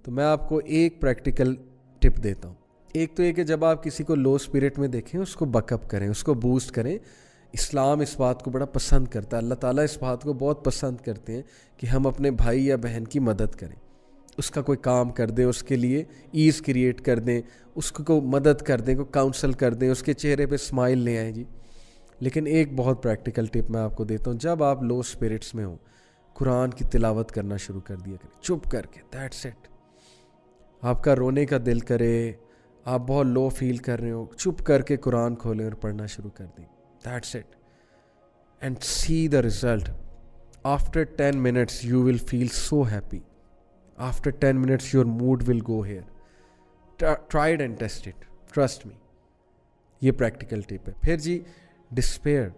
تو میں آپ کو ایک پریکٹیکل ٹپ دیتا ہوں. ایک تو یہ کہ جب آپ کسی کو لو اسپرٹ میں دیکھیں اس کو بک اپ کریں, اس کو بوسٹ کریں. اسلام اس بات کو بڑا پسند کرتا ہے, اللہ تعالیٰ اس بات کو بہت پسند کرتے ہیں کہ ہم اپنے بھائی یا بہن کی مدد کریں, اس کا کوئی کام کر دیں, اس کے لیے ایز کریٹ کر دیں, اس کو مدد کر دیں, کو کاؤنسل کر دیں, اس کے چہرے پہ اسمائل لے آئیں جی. لیکن ایک بہت پریکٹیکل ٹپ میں آپ کو دیتا ہوں, جب آپ لو اسپرٹس میں ہوں قرآن کی تلاوت کرنا شروع کر دیا کریں چپ کر کے. That's it. آپ کا رونے کا دل کرے, آپ بہت لو فیل کر رہے ہو, چپ کر کے قرآن کھولیں اور پڑھنا شروع کر دیں. That's it. And see the result. After 10 minutes you will feel so happy. After 10 minutes your mood will go here. Try it and test it. Trust me. یہ پریکٹیکل ٹپ ہے. پھر جی ڈسپیئر.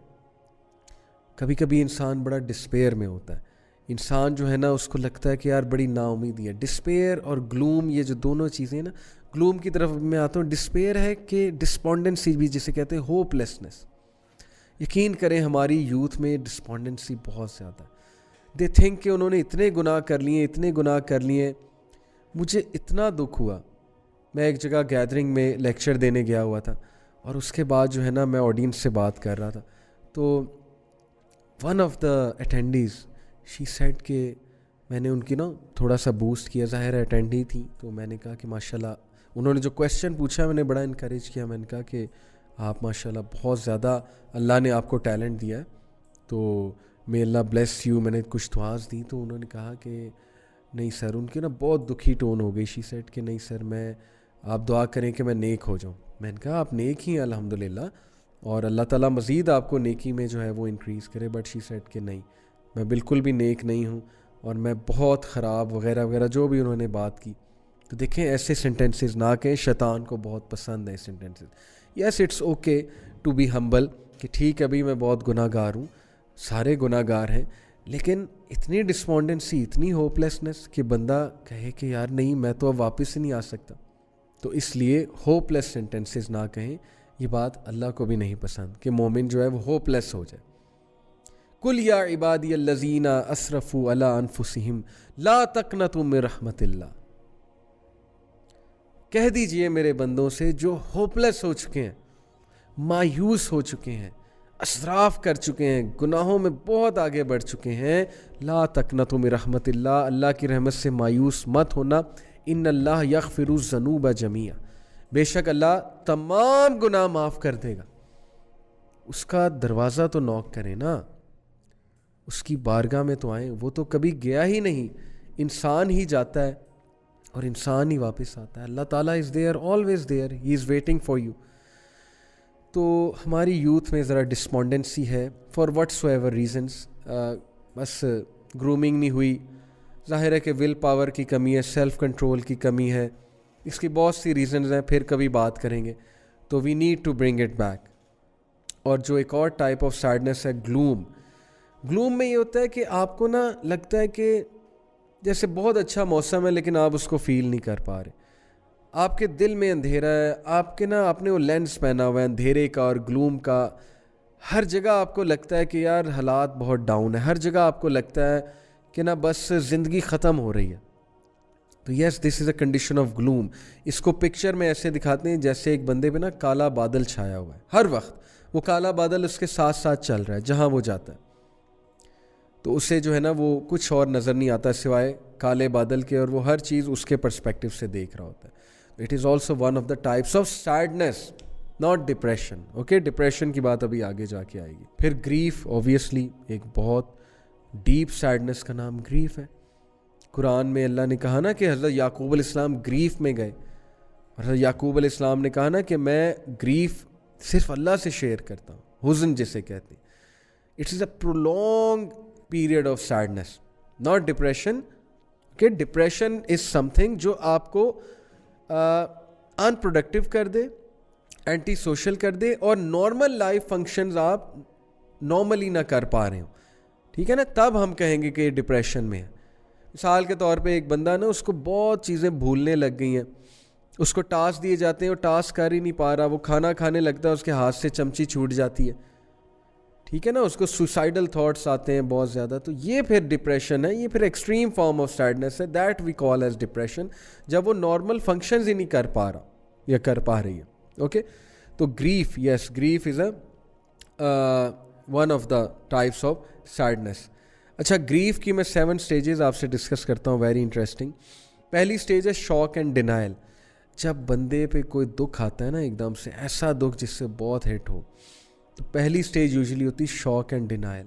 کبھی کبھی انسان بڑا ڈسپیئر میں ہوتا ہے. انسان جو ہے نا اس کو لگتا ہے کہ یار بڑی نا امیدی ہے. ڈسپیئر اور گلوم, یہ جو دونوں چیزیں نا, گلوم کی طرف میں آتا ہوں. ڈسپیئر ہے کہ ڈسپونڈنسی بھی جسے کہتے ہیں, ہوپ لیسنس. یقین کریں ہماری یوتھ میں ڈسپونڈنسی بہت زیادہ ہے. دے تھنک کہ انہوں نے اتنے گناہ کر لیے. مجھے اتنا دکھ ہوا, میں ایک جگہ گیدرنگ میں لیکچر دینے گیا ہوا تھا اور اس کے بعد جو ہے نا میں آڈینس سے بات کر رہا تھا, تو one of the attendees she said کہ میں نے ان کی نا تھوڑا سا بوسٹ کیا, ظاہر ہے اٹینڈی تھی, تو میں نے کہا کہ ماشاءاللہ انہوں نے جو کویسچن پوچھا میں نے بڑا انکریج کیا. میں نے کہا کہ آپ ماشاءاللہ بہت زیادہ اللہ نے آپ کو ٹیلنٹ دیا ہے, تو may اللہ بلیس یو. میں نے کچھ دعاز دی تو انہوں نے کہا کہ نہیں سر, ان کی نا بہت دکھی ٹون ہو گئی. شی سیڈ کہ نہیں سر, میں آپ دعا کریں کہ میں نیک ہو جاؤں. میں نے کہا آپ نیک ہی ہیں الحمدللہ, اور اللہ تعالیٰ مزید آپ کو نیکی میں جو ہے وہ انکریز کرے. بٹ شی سیڈ کہ نہیں, میں بالکل بھی نیک نہیں ہوں اور میں بہت خراب وغیرہ وغیرہ جو بھی انہوں نے بات کی. تو دیکھیں ایسے سینٹینسز نہ کہیں, شیطان کو بہت پسند ہے sentences. Yes it's okay to be humble کہ ٹھیک ہے ابھی میں بہت گناہ گار ہوں, سارے گناہ گار ہیں, لیکن اتنی ڈسپونڈنسی, اتنی ہوپ لیسنس کہ بندہ کہے کہ یار نہیں میں تو اب واپس ہی نہیں آ سکتا. تو اس لیے ہوپ لیس سینٹینسز نہ کہیں. یہ بات اللہ کو بھی نہیں پسند کہ مومن جو ہے وہ ہوپ لیس ہو جائے. قل یا عبادی الذین اسرفوا علی انفسہم لا تقنطوا من رحمت اللہ. کہہ دیجئے میرے بندوں سے جو ہوپ لیس ہو چکے ہیں, مایوس ہو چکے ہیں, اسراف کر چکے ہیں, گناہوں میں بہت آگے بڑھ چکے ہیں, لا تقنطوا من رحمت اللہ, اللہ کی رحمت سے مایوس مت ہونا. ان اللہ یغفر الذنوب جميعا, بے شک اللہ تمام گناہ معاف کر دے گا. اس کا دروازہ تو نوک کریں نا, اس کی بارگاہ میں تو آئیں. وہ تو کبھی گیا ہی نہیں, انسان ہی جاتا ہے اور انسان ہی واپس آتا ہے. اللہ تعالیٰ is there, always there, he is waiting for you. تو ہماری یوتھ میں ذرا ڈسپونڈنسی ہے فار وٹس ایور ریزنس. بس گرومنگ نہیں ہوئی, ظاہر ہے کہ ول پاور کی کمی ہے, سیلف کنٹرول کی کمی ہے, اس کی بہت سی ریزنز ہیں, پھر کبھی بات کریں گے. تو we need to bring it back. اور جو ایک اور ٹائپ آف سیڈنس ہے گلوم. گلوم میں یہ ہوتا ہے کہ آپ کو نا لگتا ہے کہ جیسے بہت اچھا موسم ہے لیکن آپ اس کو فیل نہیں کر پا رہے, آپ کے دل میں اندھیرا ہے, آپ کے نا آپ نے وہ لینس پہنا ہوا ہے اندھیرے کا اور گلوم کا. ہر جگہ آپ کو لگتا ہے کہ یار حالات بہت ڈاؤن ہے, ہر جگہ آپ کو لگتا ہے کہ نا بس زندگی ختم ہو رہی ہے. تو یس دس از اے کنڈیشن آف گلوم. اس کو پکچر میں ایسے دکھاتے ہیں جیسے ایک بندے پہ نا کالا بادل چھایا ہوا ہے, ہر وقت وہ کالا بادل اس کے ساتھ ساتھ چل رہا ہے جہاں وہ جاتا ہے. تو اسے جو ہے نا وہ کچھ اور نظر نہیں آتا سوائے کالے بادل کے, اور وہ ہر چیز اس کے پرسپیکٹو سے دیکھ رہا ہوتا ہے. It is also one of the types of sadness, not depression. Okay, depression کی بات ابھی آگے جا کے آئے گی. پھر گریف, اوبویسلی ایک بہت ڈیپ سیڈنس کا نام گریف ہے. قرآن میں اللہ نے کہا نا کہ حضرت یعقوب علیہ السلام گریف میں گئے, اور حضرت یعقوب علیہ السلام نے کہا نا کہ میں گریف صرف اللہ سے شیئر کرتا ہوں, حزن جسے کہتے ہیں. It is a prolonging period of sadness, not depression. کہ ڈپریشن از سم تھنگ جو آپ کو ان پروڈکٹیو کر دے, اینٹی سوشل کر دے, اور نارمل لائف فنکشنز آپ نارملی نہ کر پا رہے ہوں. ٹھیک ہے نا, تب ہم کہیں گے کہ یہ ڈپریشن میں ہے. مثال کے طور پہ ایک بندہ نا اس کو بہت چیزیں بھولنے لگ گئی ہیں, اس کو ٹاسک دیے جاتے ہیں, وہ ٹاسک کر ہی نہیں پا رہا, وہ کھانا کھانے لگتا ہے اس کے ہاتھ سے چمچی چھوٹ جاتی ہے. ٹھیک ہے نا, اس کو سوسائڈل تھاٹس آتے ہیں بہت زیادہ, تو یہ پھر ڈپریشن ہے, یہ پھر ایکسٹریم فارم آف سیڈنس ہے, that we call as depression, جب وہ نارمل فنکشنز ہی نہیں کر پا رہا یا کر پا رہی ہے. اوکے, تو grief, yes grief is a one of the types of sadness. اچھا, گریف کی میں 7 سٹیجز آپ سے ڈسکس کرتا ہوں, ویری انٹرسٹنگ. پہلی سٹیج ہے شاک اینڈ ڈینائل. جب بندے پہ کوئی دکھ آتا ہے نا ایک دم سے, ایسا دکھ جس سے بہت ہٹ ہو, تو پہلی سٹیج یوزلی ہوتی ہے شاک اینڈ ڈینائل.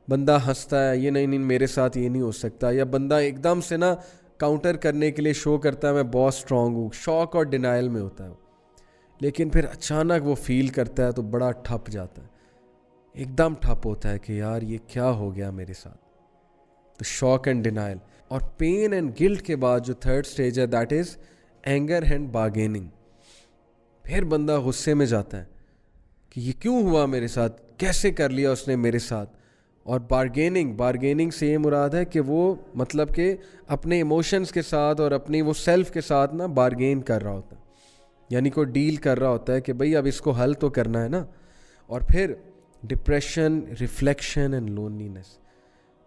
بندہ ہنستا ہے, یہ نہیں میرے ساتھ یہ نہیں ہو سکتا, یا بندہ ایک دم سے نا کاؤنٹر کرنے کے لیے شو کرتا ہے میں بہت اسٹرانگ ہوں, شاک اور ڈینائل میں ہوتا ہے. لیکن پھر اچانک وہ فیل کرتا ہے تو بڑا ٹھپ جاتا ہے, ایک دم ٹھپ ہوتا ہے کہ یار یہ کیا ہو گیا میرے ساتھ. تو شاک اینڈ ڈینائل. اور پین اینڈ گلٹ کے بعد جو 3rd سٹیج ہے that is anger and bargaining. پھر بندہ غصے میں جاتا ہے کہ یہ کیوں ہوا میرے ساتھ, کیسے کر لیا اس نے میرے ساتھ. اور بارگیننگ سے یہ مراد ہے کہ وہ مطلب کہ اپنے ایموشنز کے ساتھ اور اپنی وہ سیلف کے ساتھ نا بارگین کر رہا ہوتا ہے, یعنی کوئی ڈیل کر رہا ہوتا ہے کہ بھئی اب اس کو حل تو کرنا ہے نا. اور پھر ڈپریشن, ریفلیکشن اینڈ لونلینس.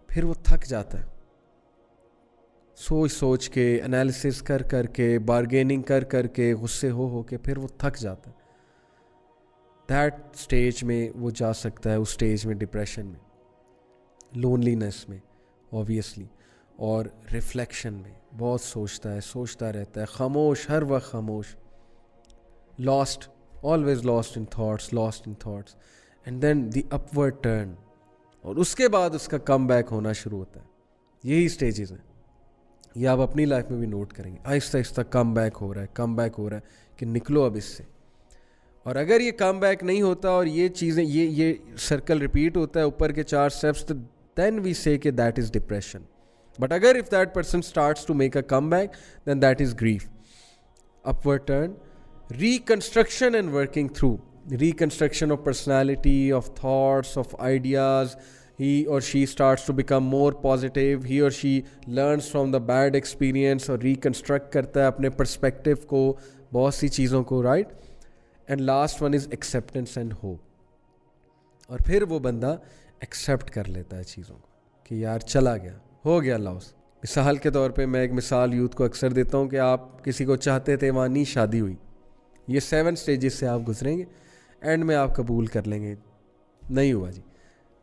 پھر وہ تھک جاتا ہے, سوچ کے, انالیسس کر کے, بارگیننگ کر کے, غصے ہو کے پھر وہ تھک جاتا ہے. دیٹ سٹیج میں وہ جا سکتا ہے, اس سٹیج میں ڈپریشن میں, لونلینس میں اوبویسلی, اور ریفلیکشن میں بہت سوچتا رہتا ہے, خاموش, ہر وقت خاموش, lost, always lost in thoughts. And then the upward turn, اور اس کے بعد اس کا کم بیک ہونا شروع ہوتا ہے. یہی سٹیجز ہیں, یہ آپ اپنی لائف میں بھی نوٹ کریں گے. آہستہ کم بیک ہو رہا ہے کہ نکلو اب اس سے. اور اگر یہ کم بیک نہیں ہوتا اور یہ چیزیں یہ سرکل ریپیٹ ہوتا ہے اوپر کے 4 اسٹیپس, تو دین وی سے کہ دیٹ از ڈپریشن. بٹ اگر if that person starts to make a come back, then that is grief. Upward turn, reconstruction and working through. Reconstruction of personality, of thoughts, of ideas. He or she starts to become more positive. He or she learns from the bad experience اور reconstruct کرتا ہے اپنے perspective کو, بہت سی چیزوں کو, right? And last one is acceptance and hope. اور پھر وہ بندہ accept کر لیتا ہے چیزوں کو کہ یار چلا گیا, ہو گیا لاس. مثال کے طور پہ میں ایک مثال یوتھ کو اکثر دیتا ہوں کہ آپ کسی کو چاہتے تھے, وہاں نہیں شادی ہوئی. یہ 7 سٹیجز سے آپ گزریں گے, اینڈ میں آپ قبول کر لیں گے نہیں ہوا جی.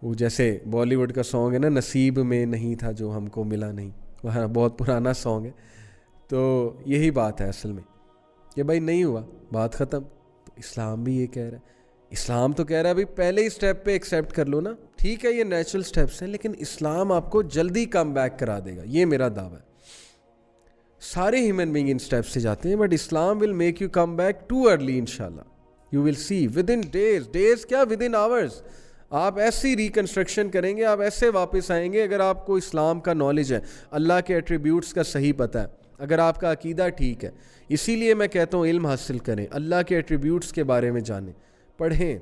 وہ جیسے بالی ووڈ کا سانگ ہے نا, نصیب میں نہیں تھا جو ہم کو ملا نہیں, وہ بہت پرانا سانگ ہے. تو یہی بات ہے اصل میں کہ بھائی نہیں ہوا, بات ختم. تو اسلام بھی یہ کہہ رہا ہے, اسلام تو کہہ رہا ہے بھائی پہلے ہی اسٹیپ پہ ایکسیپٹ کر لو نا. ٹھیک ہے یہ نیچرل اسٹیپس ہیں, لیکن اسلام آپ کو جلدی کم بیک کرا دے گا, یہ میرا دعویٰ ہے. سارے ہیومن بینگ ان اسٹیپ سے جاتے ہیں, but Islam will make you come back to early انشاءاللہ. You will see within days کیا within hours آپ ایسی ریکنسٹرکشن کریں گے, آپ ایسے واپس آئیں گے. اگر آپ کو اسلام کا نالج ہے, اللہ کے ایٹریبیوٹس کا صحیح پتہ ہے, اگر آپ کا عقیدہ ٹھیک ہے, اسی لیے میں کہتا ہوں علم حاصل کریں, اللہ کے ایٹریبیوٹس کے بارے میں جانیں, پڑھیں,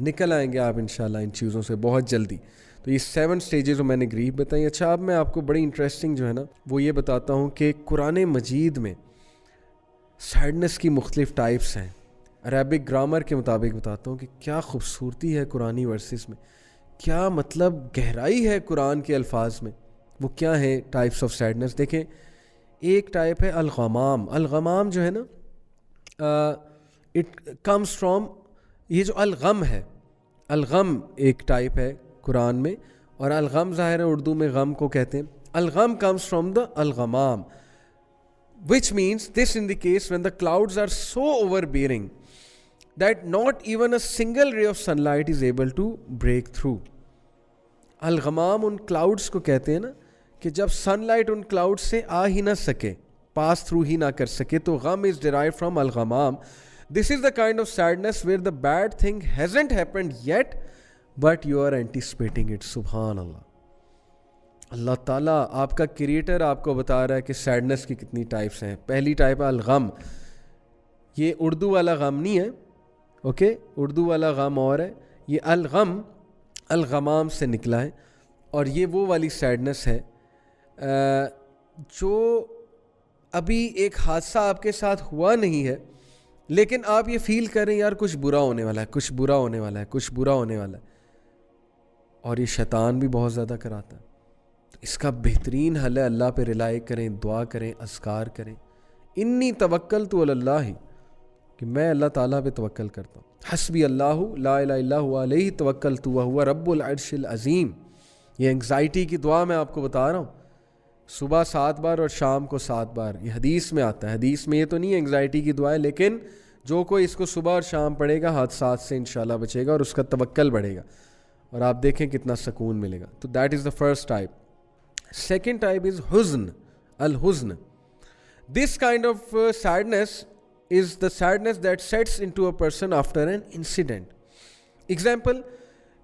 نکل آئیں گے آپ انشاءاللہ ان چیزوں سے بہت جلدی. تو یہ 7 سٹیجز میں نے گریف بتائی. اچھا, اب میں آپ کو بڑی انٹرسٹنگ جو ہے نا وہ یہ بتاتا ہوں کہ قرآن مجید میں سیڈنس کی مختلف ٹائپس ہیں. عربک گرامر کے مطابق بتاتا ہوں کہ کیا خوبصورتی ہے قرآنی ورسز میں, کیا مطلب گہرائی ہے قرآن کے الفاظ میں. وہ کیا ہیں ٹائپس آف سیڈنس؟ دیکھیں, ایک ٹائپ ہے الغمام. الغمام جو ہے نا, اٹ کمز فرام, یہ جو الغم ہے, الغم ایک ٹائپ ہے قرآن میں, اور الغم ظاہر ہے اردو میں غم کو کہتے ہیں. الغم comes from the الغمام, which means this in the case when the clouds are so overbearing that not even a single ray of sunlight is able to break through. الغمام ان کلاؤڈس کو کہتے ہیں نا کہ جب سن لائٹ ان cloud سے آ ہی نہ سکے, پاس تھرو ہی نہ کر سکے, تو غم از derived from الغمام. This is the kind of sadness where the bad thing hasn't happened yet but you are anticipating it. سبحان اللہ. اللہ تعالیٰ آپ کا کریٹر آپ کو بتا رہا ہے کہ سیڈنس کی کتنی ٹائپس ہیں. پہلی ٹائپ ہے الغم. یہ اردو والا غم نہیں ہے, اوکے, اردو والا غم اور ہے, یہ الغم الغمام سے نکلا ہے. اور یہ وہ والی سیڈنس ہے جو ابھی ایک حادثہ آپ کے ساتھ ہوا نہیں ہے, لیکن آپ یہ فیل کریں یار کچھ برا ہونے والا ہے, کچھ برا ہونے والا ہے, کچھ برا ہونے والا ہے. اور یہ شیطان بھی بہت زیادہ کراتا ہے. تو اس کا بہترین حل ہے اللہ پہ ریلائی کریں, دعا کریں, اذکار کریں. انی توکلت علی اللہ, کہ میں اللہ تعالیٰ پہ توکل کرتا ہوں. حسبی اللہ لا الہ الا هو علیہ توکلت وہو رب العرش العظیم. یہ انگزائٹی کی دعا میں آپ کو بتا رہا ہوں, صبح 7 بار اور شام کو 7 بار. یہ حدیث میں آتا ہے. حدیث میں یہ تو نہیں انگزائٹی کی دعا ہے, لیکن جو کوئی اس کو صبح اور شام پڑھے گا حادثات سے انشاءاللہ بچے گا اور اس کا توکل بڑھے گا, اور آپ دیکھیں کتنا سکون ملے گا. تو that is the first type. Second type is حزن, الحزن. This kind of sadness is the sadness that sets into a person after an incident. Example,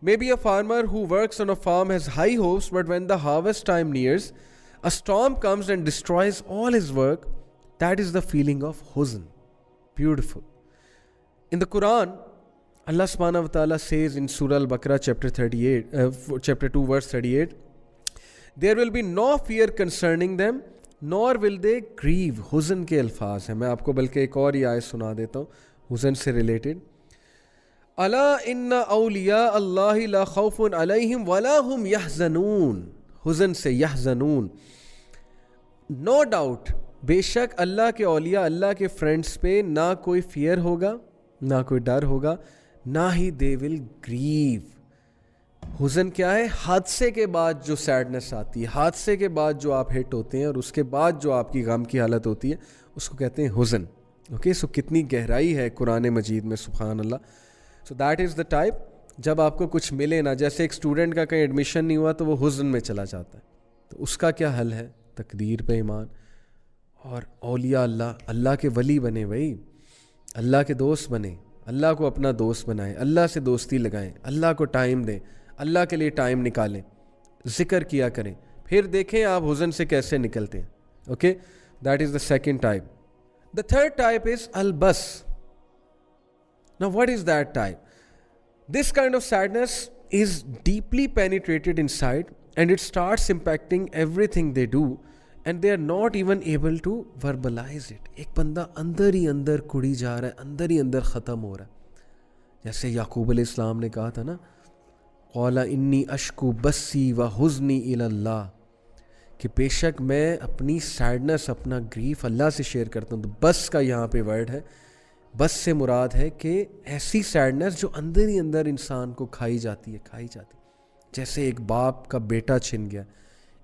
maybe a farmer who works on a farm has high hopes, but when the harvest time nears, a storm comes and destroys all his work. That is the feeling of huzn. Beautiful. In the Quran, Allah subhanahu wa ta'ala says in Surah Al-Baqarah chapter 2 verse 38, there will be no fear concerning them, نور ول دے گریو. حزن کے الفاظ ہیں. میں آپ کو بلکہ ایک اور یہ آیت سنا دیتا ہوں حزن سے ریلیٹڈ. الا ان اولیاء اللہ لا خوف علیہم ولا هم یحزنون. حزن سے یحزنون. نو ڈاؤٹ, بے شک اللہ کے اولیاء, اللہ کے فرینڈس پہ نہ کوئی فیئر ہوگا, نہ کوئی ڈر ہوگا, نہ ہی دے ول گریو. حزن کیا ہے؟ حادثے کے بعد جو سیڈنس آتی ہے, حادثے کے بعد جو آپ ہٹ ہوتے ہیں اور اس کے بعد جو آپ کی غم کی حالت ہوتی ہے, اس کو کہتے ہیں حزن. اوکے, سو کتنی گہرائی ہے قرآن مجید میں, سبحان اللہ. So that is the type. جب آپ کو کچھ ملے نا, جیسے ایک اسٹوڈنٹ کا کہیں ایڈمیشن نہیں ہوا تو وہ حزن میں چلا جاتا ہے, تو اس کا کیا حل ہے؟ تقدیر پہ ایمان اور اولیاء اللہ, اللہ کے ولی بنے بھائی, اللہ کے دوست بنے, اللہ کو اپنا دوست بنائیں, اللہ سے دوستی لگائیں, اللہ کو ٹائم دیں, اللہ کے لیے ٹائم نکالیں, ذکر کیا کریں, پھر دیکھیں آپ حزن سے کیسے نکلتے ہیں. Okay, that is the second type. The third type is البس. Now what is that type? This kind of sadness is deeply penetrated inside and it starts impacting everything they do and they are not even able to verbalize it. ایک بندہ اندر ہی اندر کڑی جا رہا ہے, اندر ہی اندر ختم ہو رہا ہے. جیسے یعقوب علیہ السلام نے کہا تھا نا, قال انی اشکو بسی و حزنی الی اللہ, کہ بے شک میں اپنی سیڈنس, اپنا گریف اللہ سے شیئر کرتا ہوں. تو بس کا یہاں پہ ورڈ ہے. بس سے مراد ہے کہ ایسی سیڈنس جو اندر ہی اندر انسان کو کھائی جاتی ہے. جیسے ایک باپ کا بیٹا چھن گیا,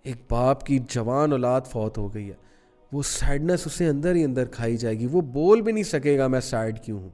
ایک باپ کی جوان اولاد فوت ہو گئی ہے, وہ سیڈنس اسے اندر ہی اندر کھائی جائے گی, وہ بول بھی نہیں سکے گا میں سیڈ کیوں ہوں.